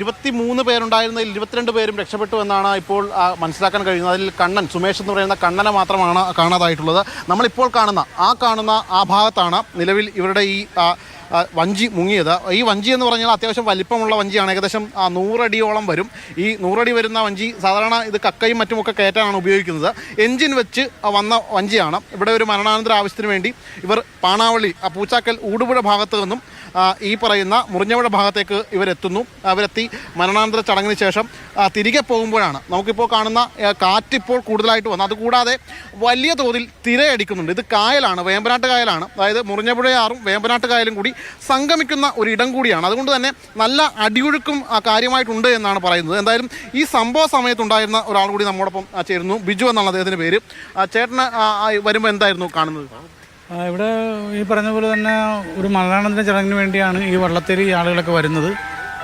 23 പേരുണ്ടായിരുന്നതിൽ 22 പേരും രക്ഷപ്പെട്ടു എന്നാണ് ഇപ്പോൾ മനസ്സിലാക്കാൻ കഴിയുന്നത്. അതിൽ കണ്ണൻ, സുമേഷ് എന്ന് പറയുന്ന കണ്ണനെ മാത്രമാണ് കാണാതായിട്ടുള്ളത്. നമ്മളിപ്പോൾ കാണുന്ന ആ ഭാഗത്താണ് നിലവിൽ ഇവരുടെ ഈ വഞ്ചി മുങ്ങിയത്. ഈ വഞ്ചി എന്ന് പറഞ്ഞാൽ അത്യാവശ്യം വലിപ്പമുള്ള വഞ്ചിയാണ്. ഏകദേശം 100 അടിയോളം വരും. ഈ 100 അടി വരുന്ന വഞ്ചി സാധാരണ ഇത് കക്കയും മറ്റുമൊക്കെ കയറ്റാനാണ് ഉപയോഗിക്കുന്നത്. എൻജിൻ വെച്ച് വന്ന വഞ്ചിയാണ്. ഇവിടെ ഒരു മരണാനന്തര ആവശ്യത്തിന് വേണ്ടി ഇവർ പാണാവള്ളി പൂച്ചാക്കൽ ഊടുപുഴ ഭാഗത്ത് നിന്നും ഈ പറയുന്ന മുറിഞ്ഞപുഴ ഭാഗത്തേക്ക് അവരെത്തി മരണാനന്തര ചടങ്ങിന് ശേഷം തിരികെ പോകുമ്പോഴാണ് നമുക്കിപ്പോൾ കാണുന്ന കാറ്റിപ്പോൾ കൂടുതലായിട്ട് വന്നത്. അതുകൂടാതെ വലിയ തോതിൽ തിരയടിക്കുന്നുണ്ട്. ഇത് കായലാണ്, വേമ്പനാട്ട് കായലാണ്. അതായത് മുറിഞ്ഞപുഴയാറും വേമ്പനാട്ട് കായലും കൂടി സംഗമിക്കുന്ന ഒരു ഇടം കൂടിയാണ്. അതുകൊണ്ട് തന്നെ നല്ല അടിയൊഴുക്കും കാര്യമായിട്ടുണ്ട് എന്നാണ് പറയുന്നത്. എന്തായാലും ഈ സംഭവ സമയത്തുണ്ടായിരുന്ന ഒരാൾ കൂടി നമ്മോടൊപ്പം ചേരുന്നു. ബിജു എന്നാണ് അദ്ദേഹത്തിൻ്റെ പേര്. ചേട്ടന് വരുമ്പോൾ എന്തായിരുന്നു കാണുന്നത്? ഇവിടെ ഈ പറഞ്ഞ പോലെ തന്നെ ഒരു മരണാനന്തര ചടങ്ങിന് വേണ്ടിയാണ് ഈ വള്ളത്തിൽ ഈ ആളുകളൊക്കെ വരുന്നത്.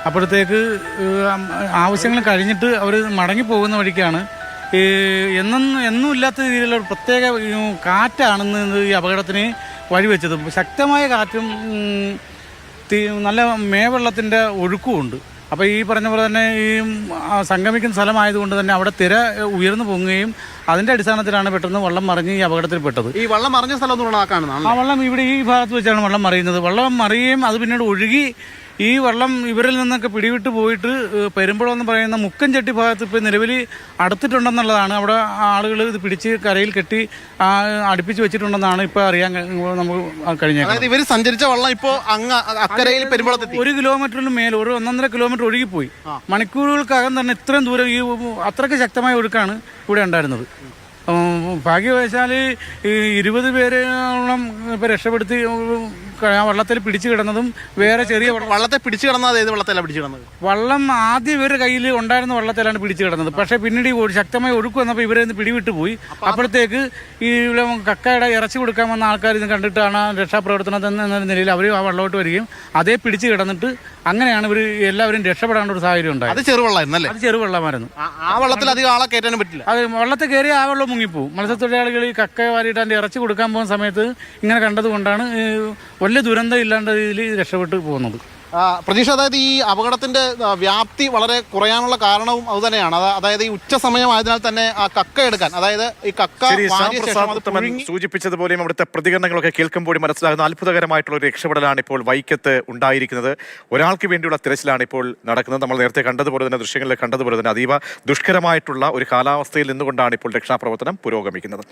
അപ്പോഴത്തേക്ക് ആവശ്യങ്ങൾ കഴിഞ്ഞിട്ട് അവർ മടങ്ങി പോകുന്ന വഴിക്കാണ് എന്നും ഇല്ലാത്ത രീതിയിലുള്ള പ്രത്യേക കാറ്റാണെന്ന് ഈ അപകടത്തിന് വഴിവെച്ചത്. ശക്തമായ കാറ്റും നല്ല മേവെള്ളത്തിൻ്റെ ഒഴുക്കുമുണ്ട്. അപ്പോൾ ഈ പറഞ്ഞ പോലെ തന്നെ ഈ സംഗമിക്കുന്ന സ്ഥലമായതുകൊണ്ട് തന്നെ അവിടെ തിര ഉയർന്നു പൊങ്ങുകയും അതിൻ്റെ അടിസ്ഥാനത്തിലാണ് പെട്ടെന്ന് വള്ളം മറിഞ്ഞ് ഈ അപകടത്തിൽപ്പെട്ടത്. ഈ വള്ളം മറിഞ്ഞ സ്ഥലം ആ വള്ളം ഇവിടെ ഈ ഭാഗത്ത് വെച്ചാണ് വള്ളം മറിയുന്നത്. വള്ളം മറിയുകയും അത് പിന്നീട് ഒഴുകി ഈ വള്ളം ഇവരിൽ നിന്നൊക്കെ പിടിവിട്ട് പോയിട്ട് പെരുമ്പളം എന്ന് പറയുന്ന മുക്കൻചട്ടി ഭാഗത്ത് ഇപ്പോൾ നിലവിൽ അടുത്തിട്ടുണ്ടെന്നുള്ളതാണ്. അവിടെ ആളുകൾ ഇത് പിടിച്ച് കരയിൽ കെട്ടി അടുപ്പിച്ച് വെച്ചിട്ടുണ്ടെന്നാണ് ഇപ്പോൾ അറിയാൻ നമുക്ക് കഴിഞ്ഞത്. ഇവർ സഞ്ചരിച്ച വള്ളം ഇപ്പോൾ അക്കരയിൽ പെരുമ്പളത്തിൽ 1 കിലോമീറ്ററിന് മേൽ 1.5 കിലോമീറ്റർ ഒഴുകിപ്പോയി. മണിക്കൂറുകൾക്കകം തന്നെ ഇത്രയും ദൂരം ഈ അത്രയ്ക്ക് ശക്തമായ ഒഴുക്കാണ് ഇവിടെ ഉണ്ടായിരുന്നത്. ഭാഗ്യവശാൽ 20 പേരോളം ഇപ്പോൾ രക്ഷപ്പെടുത്തി വള്ളത്തിൽ പിടിച്ചു കിടന്നതും വേറെ ചെറിയ വള്ളത്തെ പിടിച്ചു കിടന്നത് ഏത് വള്ളത്തിലാണ് പിടിച്ചു കിടന്നത്? വള്ളം ആദ്യം ഇവരുടെ കയ്യിൽ ഉണ്ടായിരുന്ന വള്ളത്തിലാണ് പിടിച്ചു കിടന്നത്. പക്ഷേ പിന്നീട് ശക്തമായി ഒഴുക്ക് വന്നപ്പോൾ ഇവരെ പിടിവിട്ട് പോയി. അപ്പോഴത്തേക്ക് ഈ കക്കയുടെ ഇറച്ചി കൊടുക്കാൻ വന്ന ആൾക്കാർ ഇത് കണ്ടിട്ടാണ് രക്ഷാപ്രവർത്തനത്തിന് എന്ന നിലയിൽ അവർ ആ വള്ളോട്ട് വരികയും അതേ പിടിച്ചു കിടന്നിട്ട് അങ്ങനെയാണ് ഇവർ എല്ലാവരും രക്ഷപ്പെടേണ്ട ഒരു സാഹചര്യം ഉണ്ടായത്. അത് ചെറുവള്ളമായിരുന്നു. അത് ചെറുവള്ളമായിരുന്നു. ആ വള്ളത്തിൽ അധികം ആളെ കയറ്റാനും പറ്റില്ല. അത് വള്ളത്തിൽ കയറി ആ വെള്ളം മുങ്ങിപ്പോവും. മത്സ്യത്തൊഴിലാളികൾ ഈ കക്ക വാരിയിട്ട് അതിൻ്റെ ഇറച്ചി കൊടുക്കാൻ പോകുന്ന സമയത്ത് ഇങ്ങനെ കണ്ടതുകൊണ്ടാണ് വലിയ ദുരന്തം ഇല്ലാണ്ട രീതിയിൽ രക്ഷപ്പെട്ട് പോകുന്നത്. പ്രതീക്ഷ, അതായത് ഈ അപകടത്തിന്റെ വ്യാപ്തി വളരെ കുറയാനുള്ള കാരണവും അതുതന്നെയാണ്. അതായത് ഈ ഉച്ച സമയമായതിനാൽ തന്നെ ആ കക്ക എടുക്കാൻ, അതായത് ഈ കക്ക സൂചിപ്പിച്ചതുപോലെയും അവിടുത്തെ പ്രതികരണങ്ങളൊക്കെ കേൾക്കുമ്പോഴും മനസ്സിലാകുന്ന അത്ഭുതകരമായിട്ടുള്ള ഒരു രക്ഷപ്പെടലാണ് ഇപ്പോൾ വൈക്കത്ത് ഉണ്ടായിരിക്കുന്നത്. ഒരാൾക്ക് വേണ്ടിയുള്ള തിരച്ചിലാണ് ഇപ്പോൾ നടക്കുന്നത്. നമ്മൾ നേരത്തെ കണ്ടതുപോലെ തന്നെ ദൃശ്യങ്ങളിൽ കണ്ടതുപോലെ തന്നെ അതീവ ദുഷ്കരമായിട്ടുള്ള ഒരു കാലാവസ്ഥയിൽ നിന്നുകൊണ്ടാണ് ഇപ്പോൾ രക്ഷാപ്രവർത്തനം പുരോഗമിക്കുന്നത്.